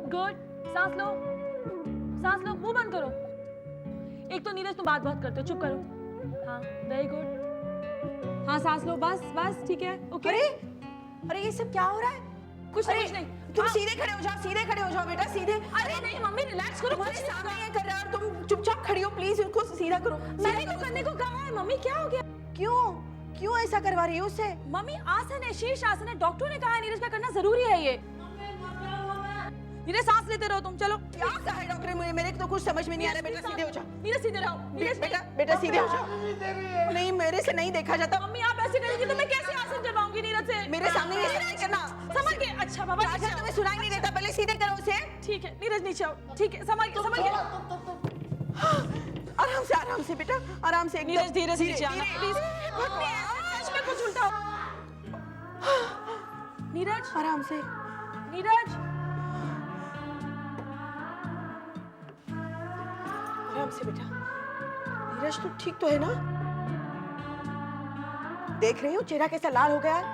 Good. सांस लो, सांस लो, मुंह बंद करो। एक तो नीरज तुम बात बहुत करते हो, चुप करो। हाँ, वेरी गुड। हाँ, सांस लो, बस बस, ठीक है, ओके। अरे ये सब क्या हो रहा है? कुछ नहीं। तुम सीधे खड़े हो जाओ, सीधे खड़े हो जाओ बेटा, सीधे। अरे नहीं मम्मी, रिलैक्स करो। तुम्हारे सामने ये कर रहा है और तुम चुपचाप खड़ी हो, प्लीज उसको सीधा करो। मैंने तो करने को कहा है मम्मी, क्या हो गया? क्यों ऐसा करवा रही हो उससे? मम्मी आसन है, शीर्ष आसन है, डॉक्टर ने कहा है नीरज का करना जरूरी है ये। नीरज सांस लेते रहो तुम, चलो। क्या कहा है डॉक्टर ने? मेरे को तो कुछ समझ में नहीं आ रहा। बेटा सीधे हो जाओ। नीरज सीधे रहो। नीरज बेटा सीधे हो जाओ। नहीं, मेरे से नहीं देखा जाता। मम्मी आप ऐसे करेंगी तो मैं कैसे आसन करवाऊंगी नीरज से? मेरे सामने ये नहीं करना। संभल के। अच्छा बाबा, अच्छा तुम्हें सुनाई नहीं देता? पहले सीधे करो उसे। ठीक है नीरज, नीचे आओ। ठीक है, संभल के। आराम से बेटा, आराम से। नीरज धीरे से नीचे आना प्लीज। सच में कुछ उल्टा नीरज, आराम से। नीरज आराम से बेटा। नीरज तू ठीक तो है ना? देख रही हो चेहरा कैसा लाल हो गया है?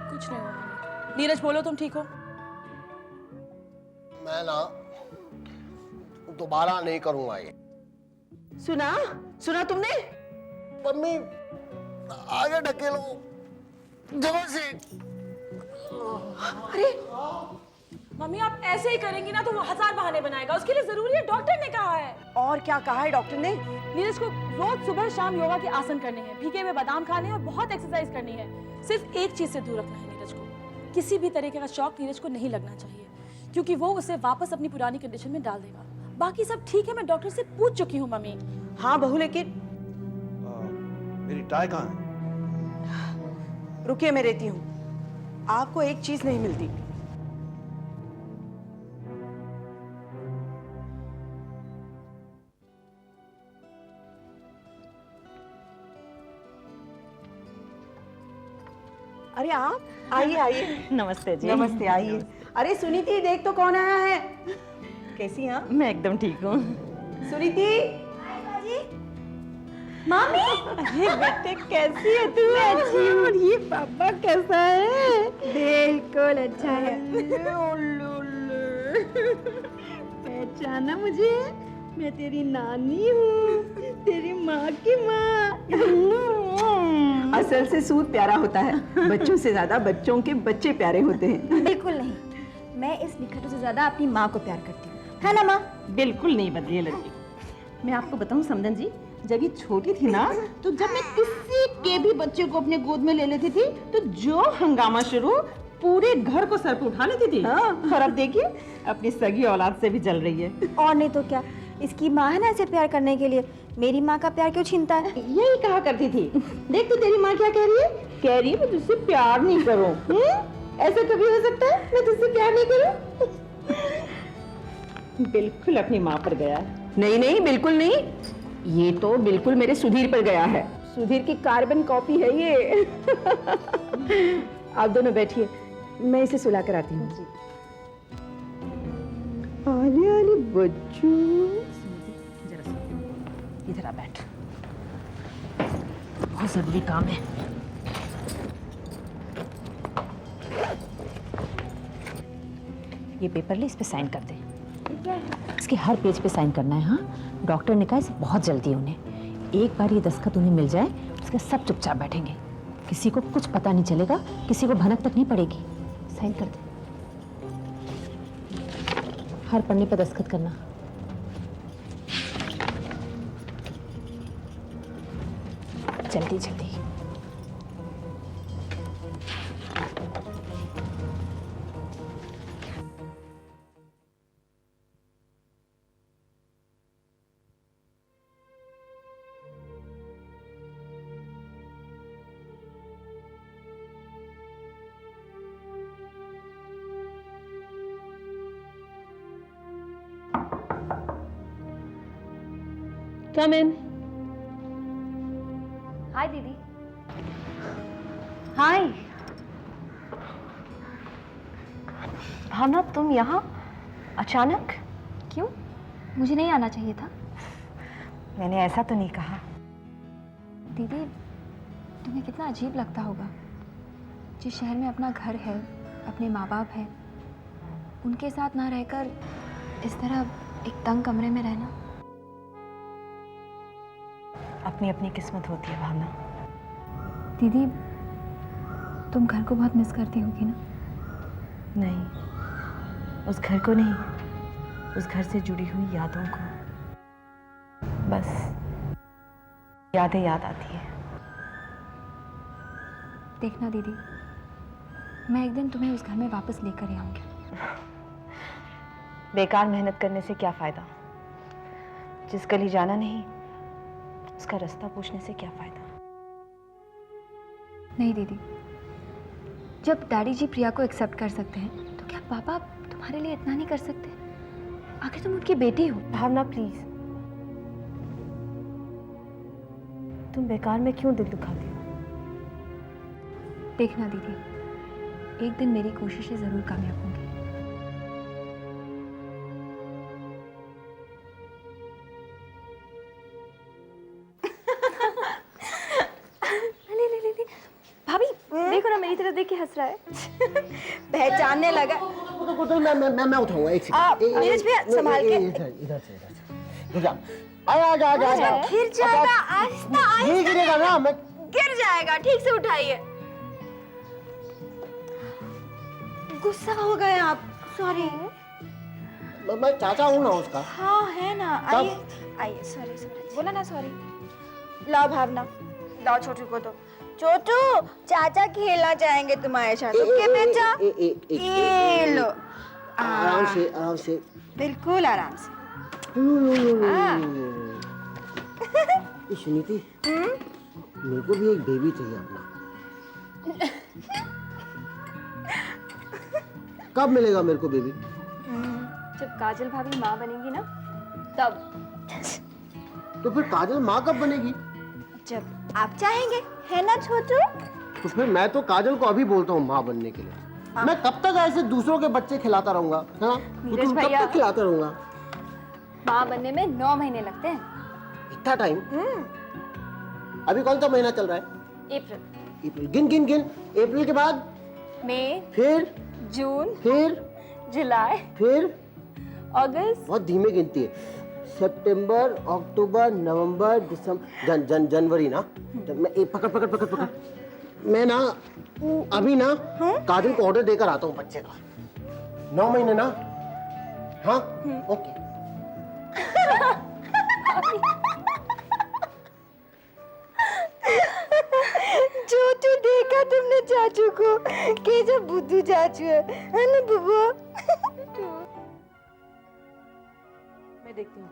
कुछ नहीं हुआ। नीरज बोलो तुम ठीक हो? मैं ना दोबारा नहीं करूंगा ये। सुना तुमने? मम्मी आगे ढकेलो जोर से। अरे मम्मी आप ऐसे ही करेंगी ना तो वो हजार बहाने बनाएगा। उसके लिए जरूरी है, डॉक्टर ने कहा है। और क्या कहा है डॉक्टर ने? नीरज को रोज सुबह शाम योगा के आसन करने हैं, भीगे हुए बादाम खाने हैं और बहुत एक्सरसाइज करनी है। सिर्फ एक चीज से दूर रखना है नीरज को। किसी भी तरीके का शौक नीरज को नहीं लगना चाहिए, क्योंकि वो उसे वापस अपनी पुरानी कंडीशन में डाल देगा। बाकी सब ठीक है, मैं डॉक्टर से पूछ चुकी हूँ मम्मी। हाँ बहू, लेकिन मेरी टाई कहाँ है? रुकिए, मैं रहती हूँ। आपको एक चीज नहीं मिलती। अरे आप आइए। नमस्ते जी। नमस्ते, आइए। अरे सुनीति, देख तो कौन आया है। कैसी हैं आप? मैं एकदम ठीक हूँ। सुनीति। मामी, अरे बेटे कैसी है तू? अच्छी हूँ। ये पापा कैसा है? बिल्कुल अच्छा है। पहचाना मुझे? मैं तेरी नानी हूँ, तेरी माँ की माँ। असल से सूद प्यारा होता है, बच्चों से ज्यादा बच्चों के बच्चे प्यारे होते हैं। बिल्कुल नहीं, मैं इस निखटू से ज्यादा अपनी माँ को प्यार करती हूँ, है ना माँ? बिल्कुल नहीं बदली है लड़की। मैं आपको बताऊँ समदन जी, जब ये छोटी थी ना, तो जब मैं किसी के भी बच्चे को अपने गोद में ले लेती थी तो जो हंगामा शुरू, पूरे घर को सर पे उठा लेती थी। हाँ। और अब देखिए अपनी सगी औलाद से भी जल रही है। और नहीं तो क्या, इसकी माँ है ना ऐसे प्यार करने के लिए, मेरी माँ का प्यार क्यों छीनता है? यही कहा करती थी। देख तो तेरी माँ क्या कह रही है? कह रही है मैं तुझसे प्यार नहीं करूं। ऐसा कभी हो सकता है मैं तुझसे प्यार नहीं करूं? बिल्कुल अपनी माँ पर गया। नहीं, बिल्कुल नहीं। ये तो बिल्कुल मेरे सुधीर पर गया है। सुधीर की कार्बन कॉपी है ये। आप दोनों बैठिए, मैं इसे सुला कर आती हूँ। आले बच्चों, इधर आ बैठ, बहुत जरूरी काम है। ये पेपर ले, इस पे साइन कर दे। इसके हर पेज पे साइन करना है। हाँ, डॉक्टर ने कहा इसे बहुत जल्दी है उन्हें। एक बार ये दस्तखत उन्हें मिल जाए, उसके सब चुपचाप बैठेंगे, किसी को कुछ पता नहीं चलेगा, किसी को भनक तक नहीं पड़ेगी। साइन कर दे, हर पन्ने पर दस्तखत करना। जल्दी जल्दी। Come in. हाय दीदी। हाय भावना, तुम यहाँ अचानक? क्यों, मुझे नहीं आना चाहिए था? मैंने ऐसा तो नहीं कहा। दीदी, तुम्हें कितना अजीब लगता होगा, जिस शहर में अपना घर है, अपने माँ बाप है, उनके साथ ना रहकर इस तरह एक तंग कमरे में रहना। अपनी अपनी किस्मत होती है भावना। दीदी, तुम घर को बहुत मिस करती होगी ना? नहीं, उस घर को नहीं, उस घर से जुड़ी हुई यादों को। बस यादें याद आती है। देखना दीदी, मैं एक दिन तुम्हें उस घर में वापस लेकर आऊंगी। बेकार मेहनत करने से क्या फायदा? जिस गली जाना नहीं उसका रास्ता पूछने से क्या फायदा? नहीं दीदी, जब डैडी जी प्रिया को एक्सेप्ट कर सकते हैं तो क्या पापा तुम्हारे लिए इतना नहीं कर सकते? आखिर तुम उनकी बेटी हो। भावना प्लीज, तुम बेकार में क्यों दिल दुखाती हो? देखना दीदी, एक दिन मेरी कोशिशें जरूर कामयाब होंगी। भाभी देखो ना, मेरी तरफ देख के हंस रहा है। पहचानने लगा। मैं उठाऊंगा एक आप नीरज भैया संभाल के। इधर से जा। आजा। गिर जाएगा, आहिस्ता ये गिरेगा ना, मैं गिर जाएगा। ठीक से उठाइए। गुस्सा हो गए आप? सॉरी। मैं चाचा हूँ ना उसका। हाँ है ना। आइए आइए। सॉरी बोला ना सॉरी। लाओ भावना, लाओ छोटू को दो। छोटू, चाचा खेलना चाहेंगे तुम्हारे साथ। ओके बेटा, ये लो। आराम से बिल्कुल आराम से। ये सुनीति, मेरे को भी एक बेबी चाहिए अपना। कब मिलेगा मेरे को बेबी? जब काजल भाभी माँ बनेंगी ना, तब। तो फिर काजल माँ कब बनेगी? जब आप चाहेंगे, है ना छोटू? तो फिर मैं तो काजल को अभी बोलता हूँ माँ बनने के लिए। मैं कब तक ऐसे दूसरों के बच्चे खिलाता रहूंगा, है ना? नीरज कब भैया, तक खिलाता रहूंगा? माँ बनने में 9 महीने लगते हैं। इतना टाइम? अभी कौन सा महीना चल रहा है? अप्रैल। गिन। अप्रैल के बाद मई, फिर जून, फिर जुलाई, फिर अगस्त। बहुत धीमे गिनती है। सितंबर, अक्टूबर, नवंबर, दिसंबर, जनवरी ना। मैं पकड़। मैं ना अभी ना काजल को ऑर्डर देकर आता हूँ बच्चे का। 9 महीने ना। हाँ ओके। छोटू, देखा तुमने चाचू को? के जो बुद्धू चाचू है ना बुबू? मैं देखती हूँ।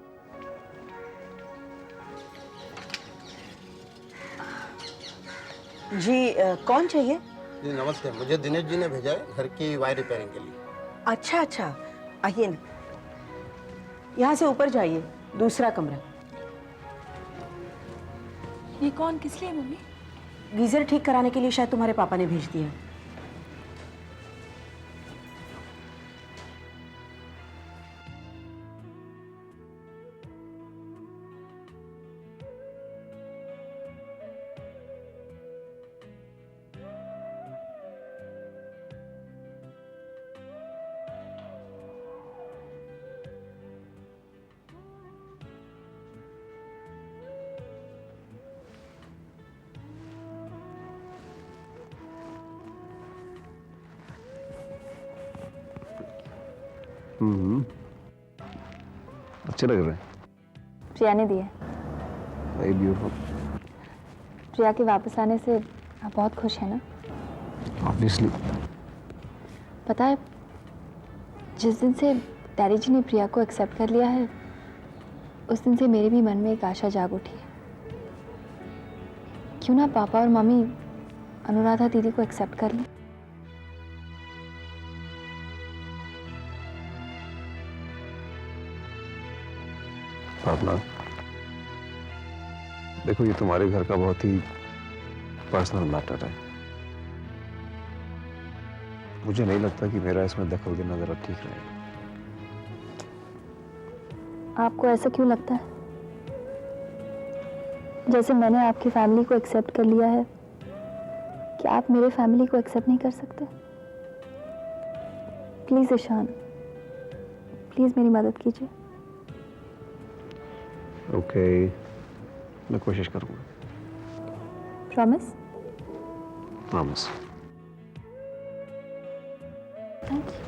जी कौन चाहिए? जी नमस्ते, मुझे दिनेश जी ने भेजा है घर की वायर रिपेयरिंग के लिए। अच्छा, आइए ना। यहाँ से ऊपर जाइए, दूसरा कमरा। ये कौन, किस लिए मम्मी? गीजर ठीक कराने के लिए शायद तुम्हारे पापा ने भेज दिया। अच्छे लग रहे हैं। प्रिया ने दिए। Very beautiful. प्रिया के वापस आने से आप बहुत खुश हैं ना? ऑब्वियसली। पता है, जिस दिन से डैडी जी ने प्रिया को एक्सेप्ट कर लिया है, उस दिन से मेरे भी मन में एक आशा जाग उठी है। क्यों ना पापा और मम्मी अनुराधा दीदी को एक्सेप्ट कर लें? भावना, देखो ये तुम्हारे घर का बहुत ही पर्सनल मैटर है। मुझे नहीं लगता कि मेरा इसमें दखल देना जरा ठीक रहेगा। आपको ऐसा क्यों लगता है? जैसे मैंने आपकी फैमिली को एक्सेप्ट कर लिया है, क्या आप मेरे फैमिली को एक्सेप्ट नहीं कर सकते? प्लीज ईशान, प्लीज़ मेरी मदद कीजिए। ओके, मैं कोशिश करूँगा। Promise? Promise. Thank you.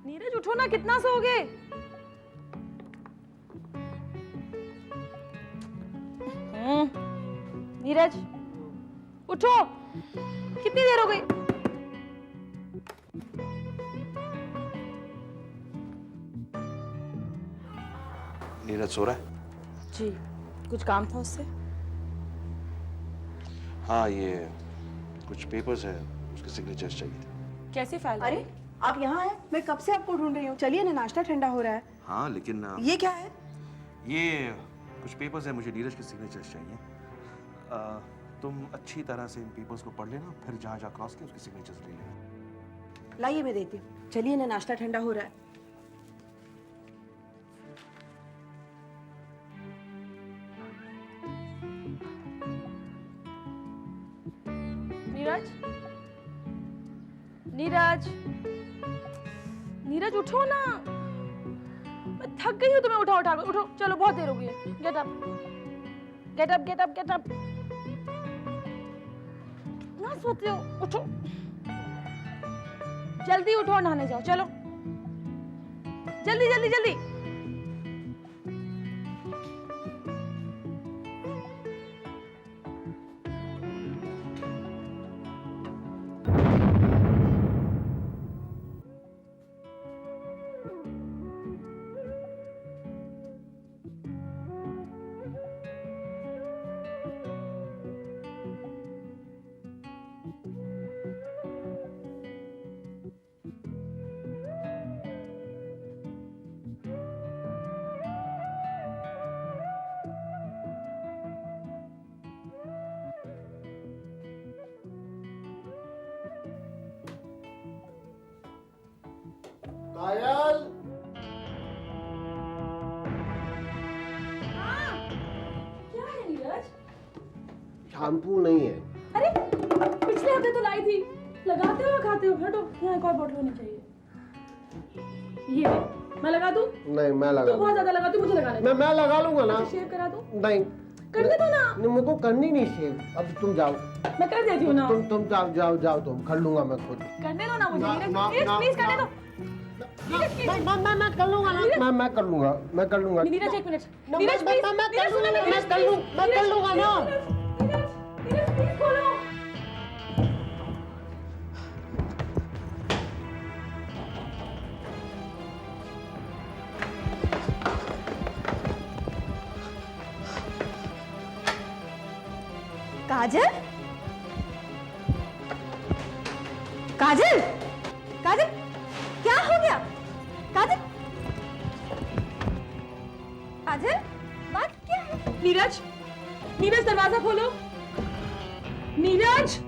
Neeraj उठो ना, कितना सोओगे? नीरज उठो, कितनी देर हो गई? नीरज सो रहा है? जी, कुछ काम था उससे? हाँ, ये कुछ पेपर्स है, उसके सिग्नेचर्स चाहिए थे। कैसी फाइल? अरे आप यहाँ हैं? मैं कब से आपको ढूंढ रही हूँ। चलिए ना, नाश्ता ठंडा हो रहा है। हाँ, लेकिन ये क्या है? ये कुछ पेपर्स है, मुझे नीरज के सिग्नेचर्स चाहिए। तुम अच्छी तरह से इन पेपर्स को पढ़ लेना, फिर जहाँ जहाँ क्रॉस किया उसके सिग्नेचर्स ले लेना। लाइए मैं देती हूँ। चलिए ना, नाश्ता ठंडा हो रहा है। नीरज, नीरज, नीरज उठो ना, मैं थक गई हूँ तुम्हें उठा उठा कर। उठो, चलो बहुत देर हो गई है। Get up, get up, get up, get up. कितना सोते हो? उठो, जल्दी उठो, नहाने जाओ, चलो जल्दी जल्दी जल्दी। कायल क्या है नीरज? शैम्पू नहीं है। अरे पिछले हफ्ते तो लाई थी, लगाते हो या खाते हो? हटो, यहाँ एक और बोतल होनी चाहिए। ये ले, मैं लगा दूं? नहीं मैं लगा तू बहुत ज्यादा लगाती, मुझे लगाने दे। मैं लगा लूंगा ना। शेव करा दूं? नहीं करने दो ना। नहीं मेरे को करनी नहीं शेव। अब तुम जाओ। मैं कर देती हूँ ना। तुम जाओ तुम कर लूंगा मैं खुद। करने दो ना मुझे ना, नीरज, ना, नीरज ना, प्लीज करने ना। दो। मैं कर लूंगा ना। मैं कर लूंगा। नीरज एक मिनट। ना, नीरज मैं प्लीज। कर नीरज सुनो ना, लूंगा। नीरज, मैं कर लूंगा ना। नीरज प्लीज खोलो। काजल काजल काजल क्या हो गया? काजल काजल बात क्या है? नीरज, नीरज दरवाजा खोलो। नीरज।